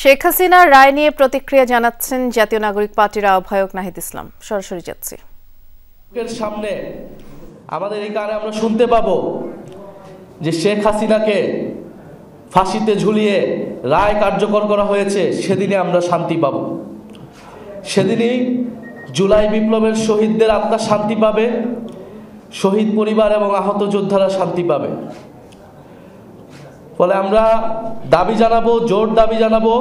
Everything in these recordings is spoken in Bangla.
শেখ হাসিনার রায় নিয়ে প্রতিক্রিয়া জানাচ্ছেন জাতীয় নাগরিক পার্টির আহ্বায়ক নাহিদ ইসলাম। সরাসরি যাচ্ছি। সামনে আমাদের এই কানে আমরা শুনতে পাবো যে শেখ হাসিনাকে ফাঁসিতে ঝুলিয়ে রায় কার্যকর করা হয়েছে, সেদিনে আমরা শান্তি পাব। সেদিনই জুলাই বিপ্লবের শহীদদের আত্মা শান্তি পাবে, শহীদ পরিবার এবং আহত যোদ্ধারা শান্তি পাবে। ফলে আমরা দাবি জানাবো, জোর দাবি জানাবো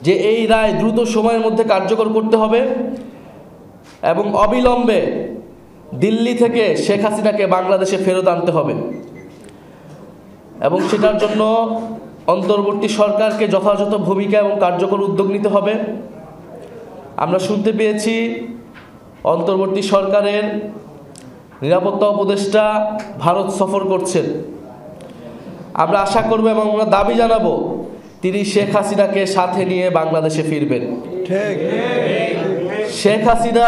যে এই রায় দ্রুত সময়ের মধ্যে কার্যকর করতে হবে এবং অবিলম্বে দিল্লি থেকে শেখ হাসিনাকে বাংলাদেশে ফেরত আনতে হবে এবং সেটার জন্য অন্তর্বর্তী সরকারকে যথাযথ ভূমিকা এবং কার্যকর উদ্যোগ নিতে হবে। আমরা শুনতে পেয়েছি অন্তর্বর্তী সরকারের নিরাপত্তা উপদেষ্টা ভারত সফর করছেন। আমরা আশা করব এবং আমরা দাবি জানাবো তিনি শেখ হাসিনাকে সাথে নিয়ে বাংলাদেশে ফিরবেন। শেখ হাসিনা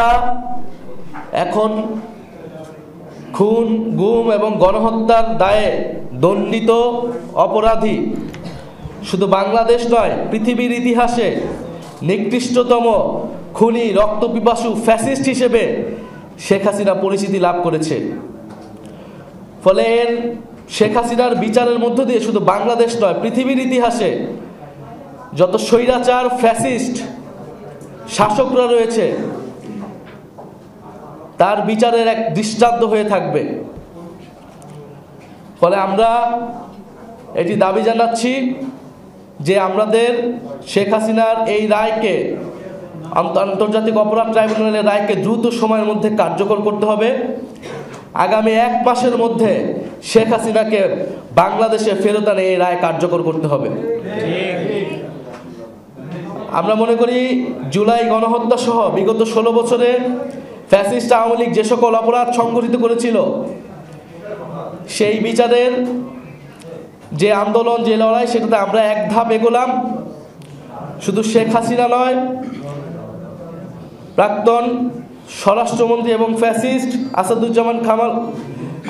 এখন খুন, গুম এবং গণহত্যার দায়ে দণ্ডিত অপরাধী। শুধু বাংলাদেশ নয়, পৃথিবীর ইতিহাসে নিকৃষ্টতম খুনি, রক্তপিপাসু ফ্যাসিস্ট হিসেবে শেখ হাসিনা পরিচিতি লাভ করেছে। ফলে শেখ হাসিনার বিচারের মধ্য দিয়ে শুধু বাংলাদেশ নয়, পৃথিবীর ইতিহাসে যত স্বৈরাচার ফ্যাসিস্ট শাসকরা রয়েছে তার বিচারের এক দৃষ্টান্ত হয়ে থাকবে। ফলে আমরা এটি দাবি জানাচ্ছি যে আমাদের শেখ হাসিনার এই রায়কে, আন্তর্জাতিক অপরাধ ট্রাইব্যুনালের রায়কে দ্রুত সময়ের মধ্যে কার্যকর করতে হবে। আগামী 1 মাসের মধ্যে শেখ হাসিনাকে বাংলাদেশে ফেরত আনে এই রায় কার্যকর করতে হবে। আমরা মনে করি জুলাই গণহত্যা সহ বিগত 16 বছরে ফ্যাসিস্ট আওয়ামী লীগ যে সকল অপরাধ সংগঠিত করেছিল, সেই বিচারের যে আন্দোলন, যে লড়াই, সেটাতে আমরা এক ধাপ এগোলাম। শুধু শেখ হাসিনা নয়, প্রাক্তন স্বরাষ্ট্রমন্ত্রী এবং ফ্যাসিস্ট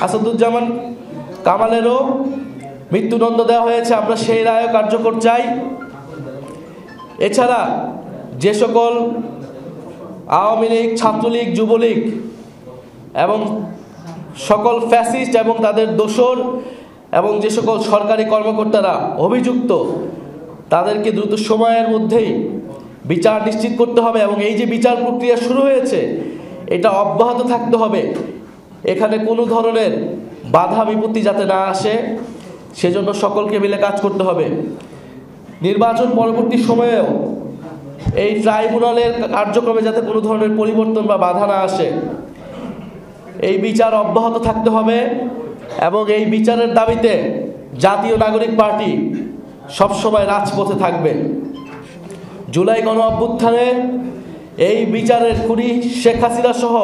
আসাদুজ্জামান কামালেরও মৃত্যুদণ্ড দেওয়া হয়েছে। আমরা সেই রায় কার্যকর চাই। এছাড়া যে সকল আওয়ামী লীগ, ছাত্রলীগ, যুবলীগ এবং সকল ফ্যাসিস্ট এবং তাদের দোসর এবং যে সকল সরকারি কর্মকর্তারা অভিযুক্ত, তাদেরকে দ্রুত সময়ের মধ্যেই বিচার নিশ্চিত করতে হবে এবং এই যে বিচার প্রক্রিয়া শুরু হয়েছে এটা অব্যাহত থাকতে হবে। এখানে কোনো ধরনের বাধা বিপত্তি যাতে না আসে, সেজন্য সকলকে মিলে কাজ করতে হবে। নির্বাচন পরবর্তী সময়েও এই ট্রাইব্যুনালের কার্যক্রমে যাতে কোনো ধরনের পরিবর্তন বা বাধা না আসে, এই বিচার অব্যাহত থাকতে হবে এবং এই বিচারের দাবিতে জাতীয় নাগরিক পার্টি সবসময় রাজপথে থাকবে। জুলাই গণ অভ্যুত্থানে এই বিচারের খুনি শেখ হাসিনা সহ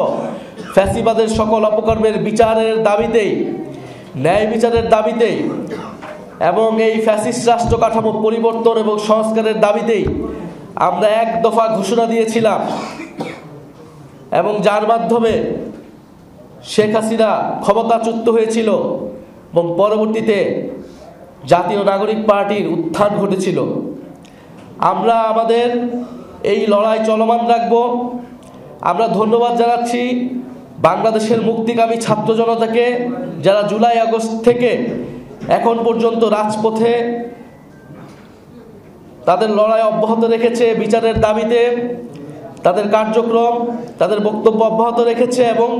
ফ্যাসিবাদের সকল অপকর্মের বিচারের দাবিতেই, ন্যায় বিচারের দাবিতেই এবং এই ফ্যাসিস্ট রাষ্ট্র কাঠামো পরিবর্তন এবং সংস্কারের দাবিতেই আমরা এক দফা ঘোষণা দিয়েছিলাম এবং যার মাধ্যমে শেখ হাসিনা ক্ষমতাচ্যুত হয়েছিল এবং পরবর্তীতে জাতীয় নাগরিক পার্টির উত্থান ঘটেছিল। আমরা আমাদের এই লড়াই চলমান রাখব। আমরা ধন্যবাদ জানাচ্ছি বাংলাদেশের মুক্তিকামী ছাত্র জনতাকে, যারা জুলাই আগস্ট থেকে এখন পর্যন্ত রাজপথে তাদের লড়াই অব্যাহত রেখেছে, বিচারের দাবিতে তাদের কার্যক্রম, তাদের বক্তব্য অব্যাহত রেখেছে এবং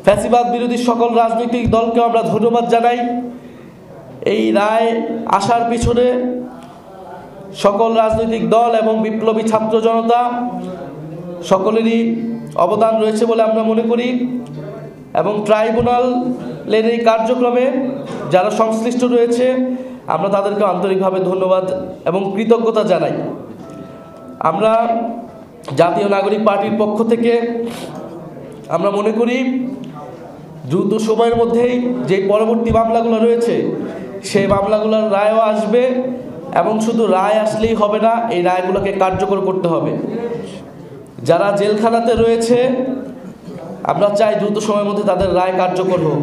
ফ্যাসিবাদ বিরোধী সকল রাজনৈতিক দলকে আমরা ধন্যবাদ জানাই। এই রায় আসার পিছনে সকল রাজনৈতিক দল এবং বিপ্লবী ছাত্র জনতা সকলেরই অবদান রয়েছে বলে আমরা মনে করি এবং ট্রাইব্যুনালের এই কার্যক্রমে যারা সংশ্লিষ্ট রয়েছে আমরা তাদেরকে আন্তরিকভাবে ধন্যবাদ এবং কৃতজ্ঞতা জানাই। আমরা জাতীয় নাগরিক পার্টির পক্ষ থেকে আমরা মনে করি দ্রুত সময়ের মধ্যেই যে পরবর্তী মামলাগুলো রয়েছে সেই মামলাগুলোর রায়ও আসবে এবং শুধু রায় আসলেই হবে না, এই রায়গুলোকে কার্যকর করতে হবে। যারা জেলখানাতে রয়েছে আমরা চাই দ্রুত সময়ের মধ্যে তাদের রায় কার্যকর হোক।